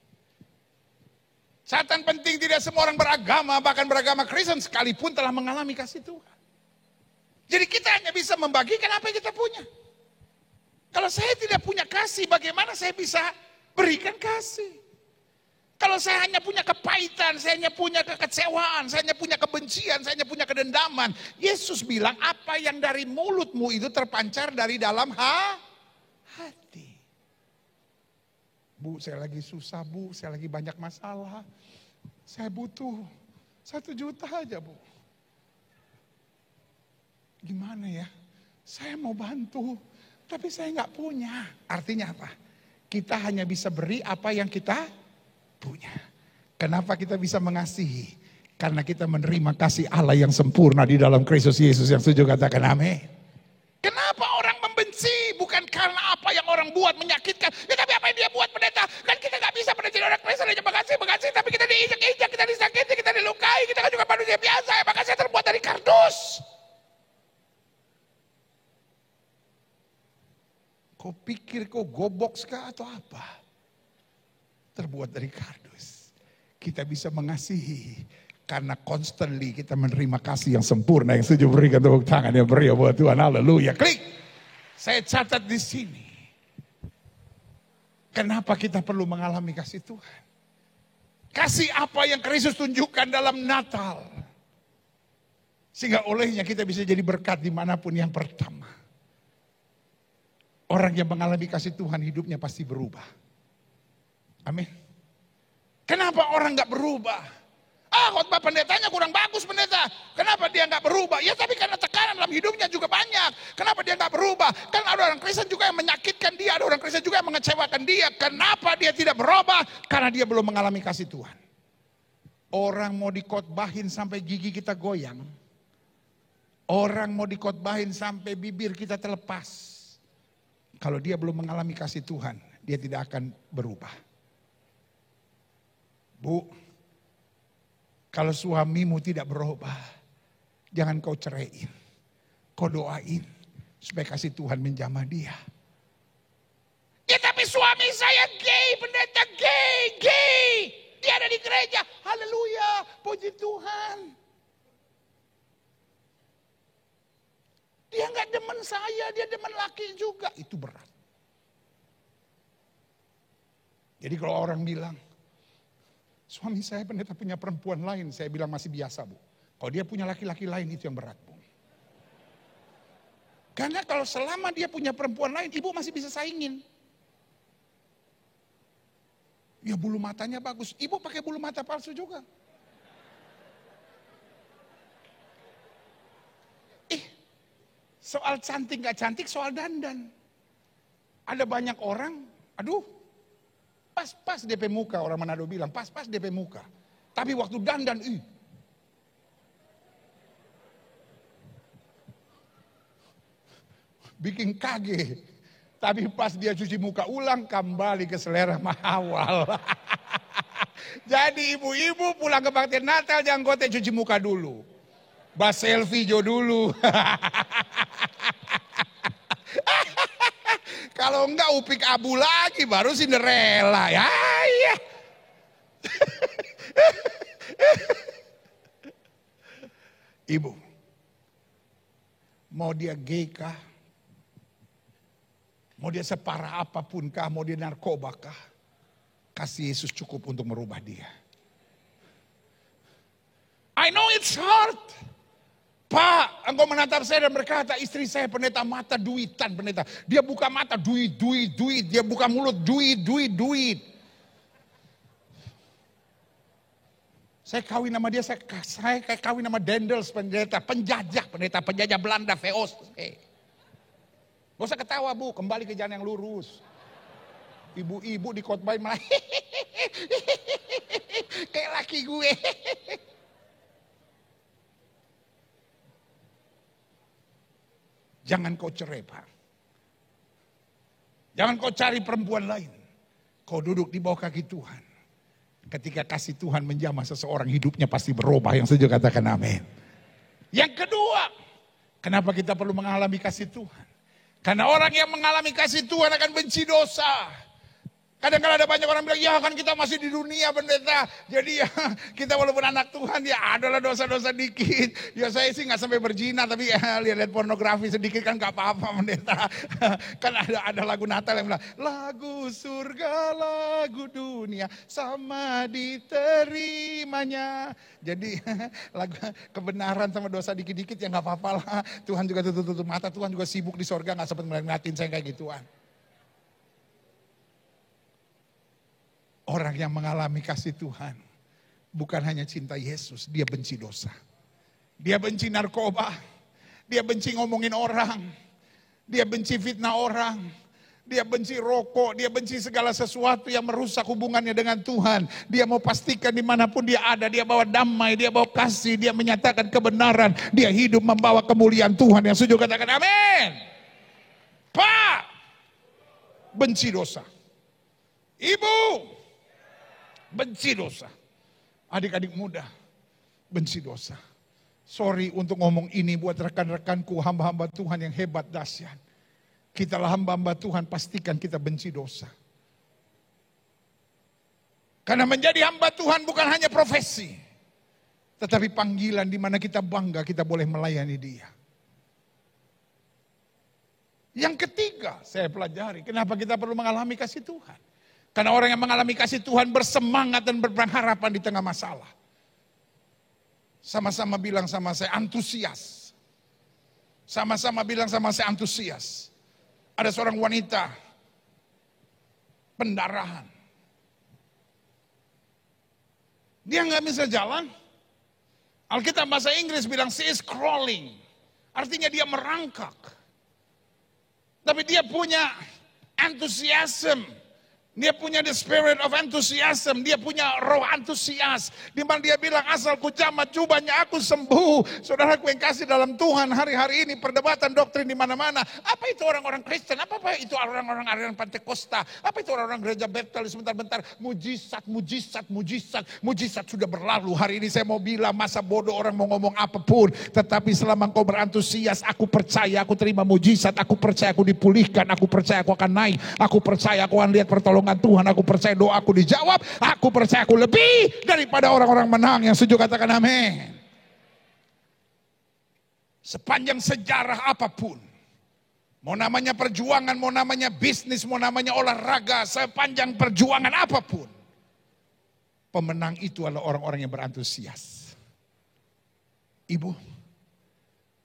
Catatan penting, tidak semua orang beragama, bahkan beragama Kristen sekalipun telah mengalami kasih Tuhan. Jadi kita hanya bisa membagikan apa yang kita punya. Kalau saya tidak punya kasih, bagaimana saya bisa berikan kasih? Kalau saya hanya punya kepahitan, saya hanya punya kekecewaan, saya hanya punya kebencian, saya hanya punya kedendaman. Yesus bilang apa yang dari mulutmu itu terpancar dari dalam hati. Bu, saya lagi susah Bu, saya lagi banyak masalah. Saya butuh 1 juta aja Bu. Gimana ya? Saya mau bantu, tapi saya nggak punya. Artinya apa? Kita hanya bisa beri apa yang kita punya. Kenapa kita bisa mengasihi? Karena kita menerima kasih Allah yang sempurna di dalam Kristus Yesus. Yang setuju katakan amin. Kenapa orang membenci? Bukan karena apa yang orang buat menyakitkan. Ya tapi apa yang dia buat pendeta? Kan kita gak bisa menjadi orang Kristen hanya mengasih. Tapi kita diinjak-injak, kita disakiti, kita dilukai. Kita kan juga manusia biasa. Ya makanya saya terbuat dari kardus. Kau pikir kau goboks kah atau apa? Terbuat dari kardus. Kita bisa mengasihi karena constantly kita menerima kasih yang sempurna. Yang setuju berikan tepuk tangan yang beri buat Tuhan. Haleluya. Klik. Saya catat di sini. Kenapa kita perlu mengalami kasih Tuhan? Kasih apa yang Kristus tunjukkan dalam Natal. Sehingga olehnya kita bisa jadi berkat dimanapun. Yang pertama, Orang yang mengalami kasih Tuhan hidupnya pasti berubah. Amin. Kenapa orang gak berubah? Khotbah pendetanya kurang bagus pendeta. Kenapa dia gak berubah? Ya tapi karena tekanan dalam hidupnya juga banyak. Kenapa dia gak berubah? Kan ada orang Kristen juga yang menyakitkan dia. Ada orang Kristen juga yang mengecewakan dia. Kenapa dia tidak berubah? Karena dia belum mengalami kasih Tuhan. Orang mau dikhotbahin sampai gigi kita goyang. Orang mau dikhotbahin sampai bibir kita terlepas. Kalau dia belum mengalami kasih Tuhan, dia tidak akan berubah. Bu, kalau suamimu tidak berubah, jangan kau ceraiin. Kau doain supaya kasih Tuhan menjamah dia. Ya tapi suami saya gay, pendeta gay. Dia ada di gereja, haleluya, puji Tuhan. Dia gak demen saya, dia demen laki juga. Itu berat. Jadi kalau orang bilang, suami saya pendeta punya perempuan lain, saya bilang masih biasa bu. Kalau dia punya laki-laki lain itu yang berat bu. Karena kalau selama dia punya perempuan lain, ibu masih bisa saingin. Ya bulu matanya bagus, ibu pakai bulu mata palsu juga. Soal cantik gak cantik, soal dandan. Ada banyak orang, aduh, pas-pas DP muka, orang Manado bilang, pas-pas DP muka. Tapi waktu dandan, bikin kaget. Tapi pas dia cuci muka ulang, kembali ke selera awal. Jadi ibu-ibu pulang kebaktian Natal, jangan kote cuci muka dulu. Bas selfie jo dulu. Kalau enggak upik abu lagi, baru Cinderella. Ya. Ibu, mau dia gay kah? Mau dia separah apapun kah? Mau dia narkoba kah? Kasih Yesus cukup untuk merubah dia. I know it's hard. Pak, engkau menatap saya dan berkata, istri saya pendeta mata duitan pendeta. Dia buka mata duit. Dia buka mulut duit. Saya kawin sama dia, saya kawin sama Dendels pendeta, penjajah Belanda, Veos. Gak usah ketawa bu, kembali ke jalan yang lurus. Ibu-ibu dikhotbahin malah kayak laki gue. Jangan kau cerai pak. Jangan kau cari perempuan lain. Kau duduk di bawah kaki Tuhan. Ketika kasih Tuhan menjamah seseorang, hidupnya pasti berubah. Yang setuju katakan amin. Yang kedua, kenapa kita perlu mengalami kasih Tuhan? Karena orang yang mengalami kasih Tuhan akan benci dosa. Kadang-kadang ada banyak orang bilang, ya kan kita masih di dunia pendeta. Jadi ya kita walaupun anak Tuhan ya adalah dosa-dosa dikit. Ya saya sih gak sampai berzina, tapi ya, lihat pornografi sedikit kan gak apa-apa pendeta. Kan ada lagu Natal yang bilang, lagu surga, lagu dunia sama diterimanya. Jadi lagu kebenaran sama dosa dikit-dikit ya gak apa-apa lah. Tuhan juga tutup mata, Tuhan juga sibuk di sorga gak sempat ngeliatin saya kayak gituan. Orang yang mengalami kasih Tuhan bukan hanya cinta Yesus, dia benci dosa. Dia benci narkoba, dia benci ngomongin orang, dia benci fitnah orang, dia benci rokok, dia benci segala sesuatu yang merusak hubungannya dengan Tuhan. Dia mau pastikan dimanapun dia ada, dia bawa damai, dia bawa kasih, dia menyatakan kebenaran, dia hidup membawa kemuliaan Tuhan. Yang setuju katakan amin. Pak, benci dosa. Ibu, benci dosa. Adik-adik muda, benci dosa. Sorry untuk ngomong ini buat rekan-rekanku, hamba-hamba Tuhan yang hebat dahsyat. Kitalah hamba-hamba Tuhan, pastikan kita benci dosa. Karena menjadi hamba Tuhan bukan hanya profesi, tetapi panggilan di mana kita bangga kita boleh melayani Dia. Yang ketiga, saya pelajari kenapa kita perlu mengalami kasih Tuhan. Karena orang yang mengalami kasih Tuhan bersemangat dan berpengharapan di tengah masalah. Sama-sama bilang sama saya, antusias. Sama-sama bilang sama saya, antusias. Ada seorang wanita pendarahan. Dia nggak bisa jalan. Alkitab bahasa Inggris bilang she is crawling. Artinya dia merangkak. Tapi dia punya enthusiasm. Dia punya the spirit of enthusiasm. Dia punya roh antusias. Di mana dia bilang asal ku jamah jubahnya aku sembuh. Saudaraku yang kasih dalam Tuhan, hari-hari ini perdebatan doktrin di mana-mana. Apa itu orang-orang Kristen? Apa itu orang-orang aliran Pentakosta? Apa itu orang-orang gereja Bethel? Sebentar-bentar mujizat, mujizat, mujizat. Mujizat sudah berlalu. Hari ini saya mau bilang masa bodoh orang mau ngomong apapun. Tetapi selama engkau berantusias, aku percaya aku terima mujizat. Aku percaya aku dipulihkan. Aku percaya aku akan naik. Aku percaya aku akan lihat pertolongan Tuhan, aku percaya doaku dijawab, aku percaya aku lebih daripada orang-orang menang. Yang setuju katakan amin. Sepanjang sejarah apapun, mau namanya perjuangan, mau namanya bisnis, mau namanya olahraga, sepanjang perjuangan apapun, pemenang itu adalah orang-orang yang berantusias. Ibu,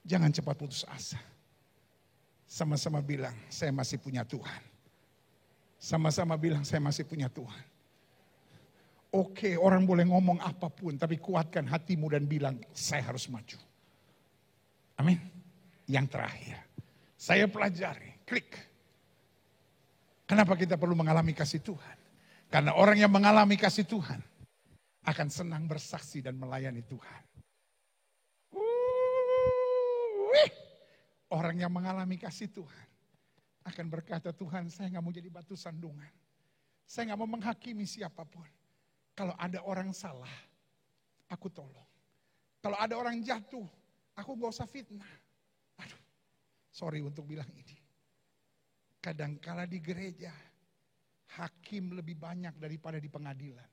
jangan cepat putus asa. Sama-sama bilang, saya masih punya Tuhan. Sama-sama bilang saya masih punya Tuhan. Oke, orang boleh ngomong apapun, tapi kuatkan hatimu dan bilang saya harus maju. Amin. Yang terakhir, saya pelajari, klik. Kenapa kita perlu mengalami kasih Tuhan? Karena orang yang mengalami kasih Tuhan akan senang bersaksi dan melayani Tuhan. Orang yang mengalami kasih Tuhan akan berkata, Tuhan saya gak mau jadi batu sandungan. Saya gak mau menghakimi siapapun. Kalau ada orang salah, aku tolong. Kalau ada orang jatuh, aku gak usah fitnah. Aduh, sorry untuk bilang ini. Kadangkala di gereja, hakim lebih banyak daripada di pengadilan.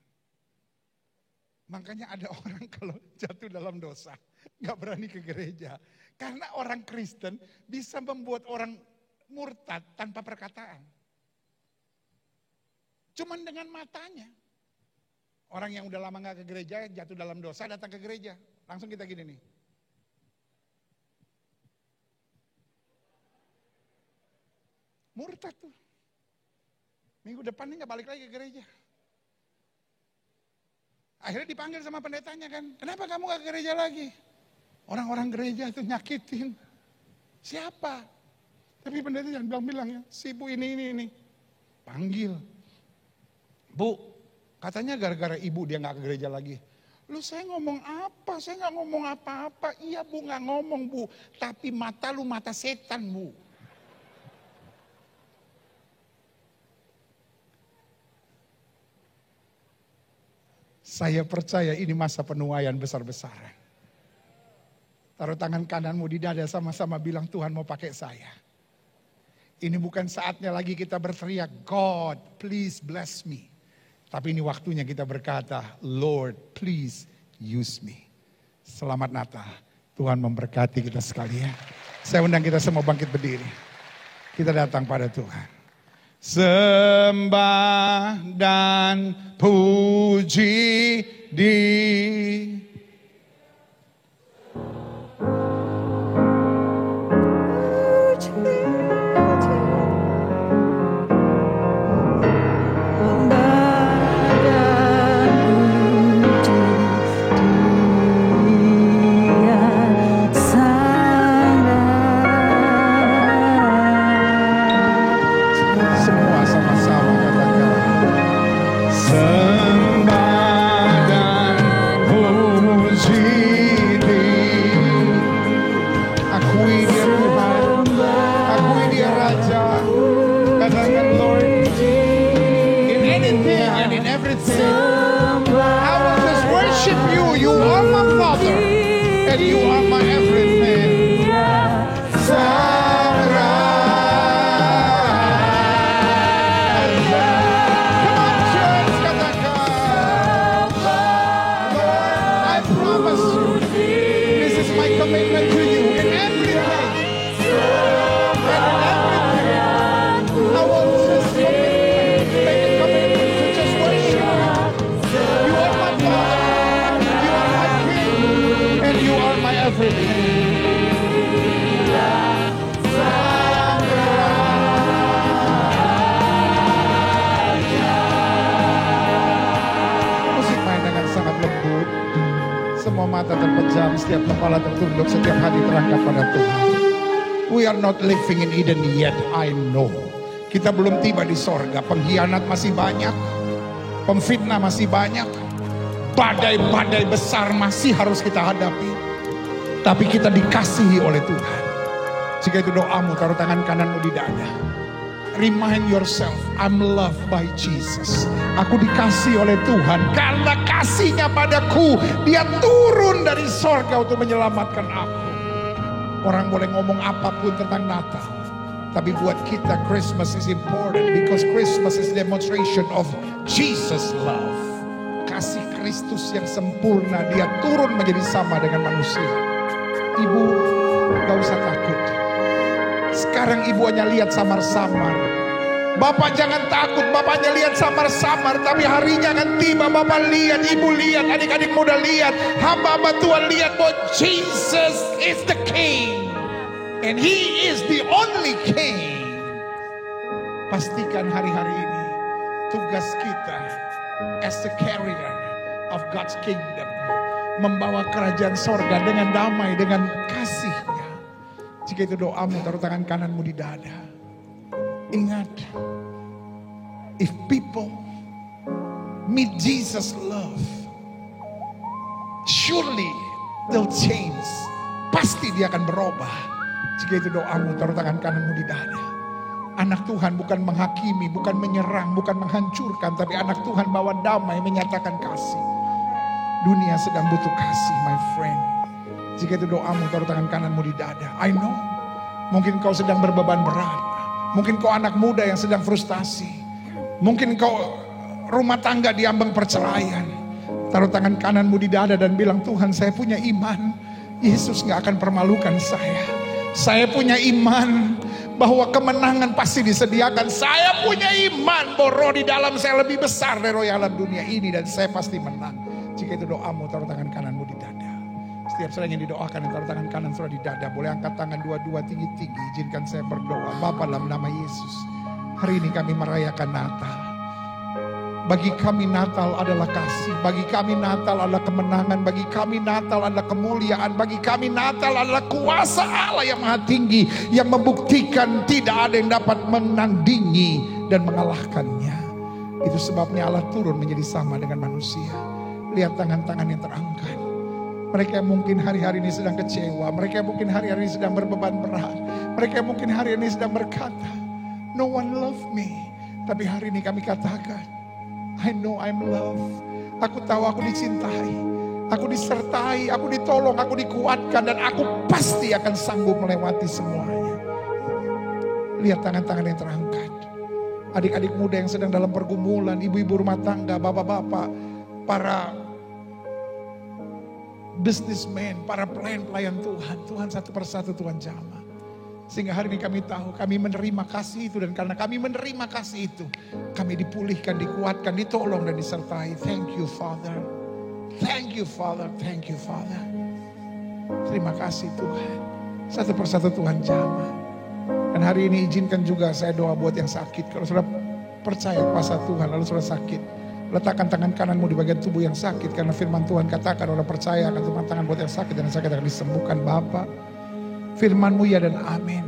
Makanya ada orang kalau jatuh dalam dosa, gak berani ke gereja. Karena orang Kristen bisa membuat orang murtad tanpa perkataan. Cuman dengan matanya. Orang yang udah lama gak ke gereja, jatuh dalam dosa, datang ke gereja. Langsung kita gini nih. Murtad tuh. Minggu depan ini gak balik lagi ke gereja. Akhirnya dipanggil sama pendetanya kan. Kenapa kamu gak ke gereja lagi? Orang-orang gereja itu nyakitin. Siapa? Tapi pendeta jangan bilang ya, si ibu ini. Panggil. Bu, katanya gara-gara ibu dia gak ke gereja lagi. Lu saya ngomong apa? Saya gak ngomong apa-apa. Iya bu gak ngomong bu. Tapi mata lu mata setan bu. Saya percaya ini masa penuaian besar-besaran. Taruh tangan kananmu di dada sama-sama bilang Tuhan mau pakai saya. Ini bukan saatnya lagi kita berteriak, God please bless me. Tapi ini waktunya kita berkata, Lord please use me. Selamat Natal, Tuhan memberkati kita sekalian. Saya undang kita semua bangkit berdiri. Kita datang pada Tuhan. Sembah dan puji di pejam, setiap kepala tertunduk, setiap hati terangkat pada Tuhan. We are not living in Eden yet, I know. Kita belum tiba di sorga. Pengkhianat masih banyak, pemfitnah masih banyak, badai-badai besar masih harus kita hadapi. Tapi kita dikasihi oleh Tuhan. Jika itu doamu, taruh tangan kananmu di dada. Remind yourself, I'm loved by Jesus. Aku dikasih oleh Tuhan. Karena kasihnya padaku, Dia turun dari sorga untuk menyelamatkan aku. Orang boleh ngomong apapun tentang Natal, tapi buat kita Christmas is important because Christmas is demonstration of Jesus love. Kasih Kristus yang sempurna, Dia turun menjadi sama dengan manusia. Ibu, gak usah takut. Sekarang ibu hanya lihat samar-samar. Bapak jangan takut, bapaknya lihat samar-samar. Tapi harinya akan tiba, bapak lihat, ibu lihat, adik-adik muda lihat, hamba-hamba Tuhan lihat bahwa Jesus is the King. And He is the only King. Pastikan hari-hari ini tugas kita as the carrier of God's kingdom, membawa kerajaan sorga dengan damai, dengan kasih-Nya. Jika itu doamu, taruh tangan kananmu di dada. Ingat, if people meet Jesus' love, surely they'll change. Pasti dia akan berubah. Jika itu doamu, taruh tangan kananmu di dada. Anak Tuhan bukan menghakimi, bukan menyerang, bukan menghancurkan, tapi anak Tuhan bawa damai, menyatakan kasih. Dunia sedang butuh kasih, my friend. Jika itu doamu, taruh tangan kananmu di dada. I know, mungkin kau sedang berbeban berat. Mungkin kau anak muda yang sedang frustasi. Mungkin kau rumah tangga diambang perceraian. Taruh tangan kananmu di dada dan bilang, Tuhan, saya punya iman. Yesus gak akan permalukan saya. Saya punya iman bahwa kemenangan pasti disediakan. Saya punya iman bahwa roh di dalam saya lebih besar dari roh yang alam dunia ini. Dan saya pasti menang. Jika itu doamu, taruh tangan kananmu di dada. Setiap saudara yang didoakan, taruh tangan kanan saudara di dada. Boleh angkat tangan dua-dua tinggi-tinggi. Izinkan saya berdoa. Bapa, dalam nama Yesus, hari ini kami merayakan Natal. Bagi kami Natal adalah kasih. Bagi kami Natal adalah kemenangan. Bagi kami Natal adalah kemuliaan. Bagi kami Natal adalah kuasa Allah yang maha tinggi, yang membuktikan tidak ada yang dapat menandingi dan mengalahkannya. Itu sebabnya Allah turun menjadi sama dengan manusia. Lihat tangan-tangan yang terangkat. Mereka yang mungkin hari-hari ini sedang kecewa. Mereka yang mungkin hari-hari ini sedang berbeban berat. Mereka yang mungkin hari ini sedang berkata, no one love me. Tapi hari ini kami katakan, I know I'm loved. Aku tahu aku dicintai. Aku disertai, aku ditolong, aku dikuatkan. Dan aku pasti akan sanggup melewati semuanya. Lihat tangan-tangan yang terangkat. Adik-adik muda yang sedang dalam pergumulan. Ibu-ibu rumah tangga, bapak-bapak, para businessman, para pelayan Tuhan. Tuhan satu persatu Tuhan jamah. Sehingga hari ini kami tahu, kami menerima kasih itu. Dan karena kami menerima kasih itu, kami dipulihkan, dikuatkan, ditolong dan disertai. Thank you Father. Thank you Father. Thank you Father. Terima kasih Tuhan. Satu persatu Tuhan jamah. Dan hari ini izinkan juga saya doa buat yang sakit. Kalau sudah percaya kuasa Tuhan lalu sudah sakit, letakkan tangan kananmu di bagian tubuh yang sakit. Karena firman Tuhan katakan orang percaya akan tumpang tangan buat yang sakit dan yang sakit akan disembuhkan. Bapa, firman-Mu ya dan amin.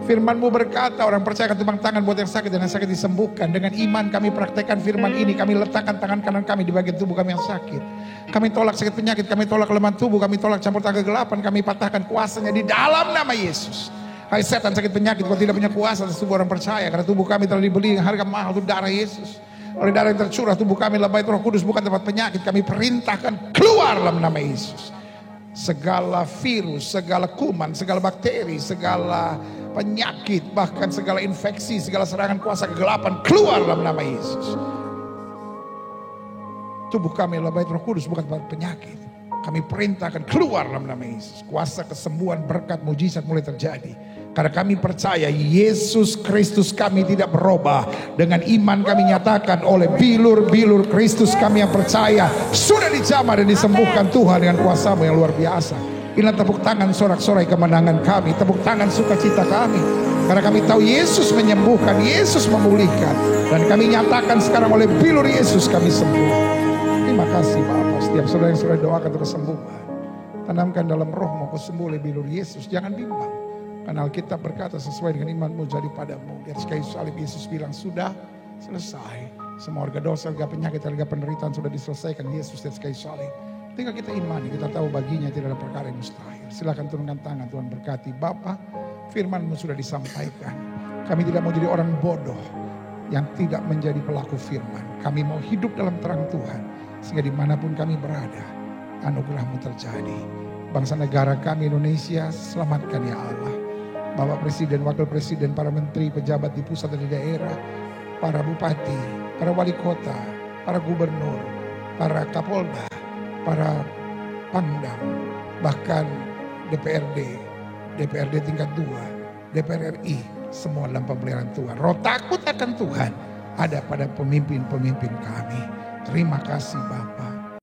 Firman-Mu berkata orang percaya akan tumpang tangan buat yang sakit dan yang sakit disembuhkan. Dengan iman kami praktekkan firman ini. Kami letakkan tangan kanan kami di bagian tubuh kami yang sakit. Kami tolak sakit penyakit, kami tolak kelemahan tubuh, kami tolak campur tangan kegelapan. Kami patahkan kuasanya di dalam nama Yesus. Hai setan sakit penyakit, kau tidak punya kuasa atas tubuh orang percaya. Karena tubuh kami telah dibeli dengan harga mahal itu darah Yesus. Oleh darah yang tercurah tubuh kami adalah bait Roh Kudus, bukan tempat penyakit. Kami perintahkan keluar dalam nama Yesus. Segala virus, segala kuman, segala bakteri, segala penyakit, bahkan segala infeksi, segala serangan kuasa kegelapan keluar dalam nama Yesus. Tubuh kami adalah bait Roh Kudus, bukan tempat penyakit. Kami perintahkan keluar dalam nama Yesus. Kuasa kesembuhan, berkat, mujizat mulai terjadi. Karena kami percaya Yesus Kristus kami tidak berubah. Dengan iman kami nyatakan oleh bilur-bilur Kristus kami yang percaya sudah dijamah dan disembuhkan Tuhan dengan kuasa-Mu yang luar biasa. Inilah tepuk tangan sorak-sorai kemenangan kami, tepuk tangan sukacita kami. Karena kami tahu Yesus menyembuhkan, Yesus memulihkan. Dan kami nyatakan sekarang oleh bilur Yesus kami sembuh. Terima kasih Bapak. Setiap saudara yang sudah doakan terus sembuh. Tanamkan dalam rohmu, kau sembuh lebih dari Yesus. Jangan bimbang. Karena Alkitab berkata sesuai dengan imanmu jadi padamu. Di atas kayu salib Yesus bilang sudah selesai. Semua harga dosa, harga penyakit, harga penderitaan sudah diselesaikan Yesus di atas kayu salib. Tinggal kita imani, kita tahu baginya tidak ada perkara yang mustahil. Silakan turunkan tangan, Tuhan berkati. Bapa, firman-Mu sudah disampaikan. Kami tidak mau jadi orang bodoh yang tidak menjadi pelaku firman. Kami mau hidup dalam terang Tuhan. Sehingga dimanapun kami berada, anugerah-Mu terjadi. Bangsa negara kami Indonesia, selamatkan ya Allah. Bapak Presiden, Wakil Presiden, para menteri, pejabat di pusat dan di daerah, para bupati, para wali kota, para gubernur, para kapolda, para pangdam, bahkan DPRD tingkat 2, DPR RI, semua dalam pemeliharaan Tuhan. Roh takut akan Tuhan ada pada pemimpin-pemimpin kami. Terima kasih Bapak.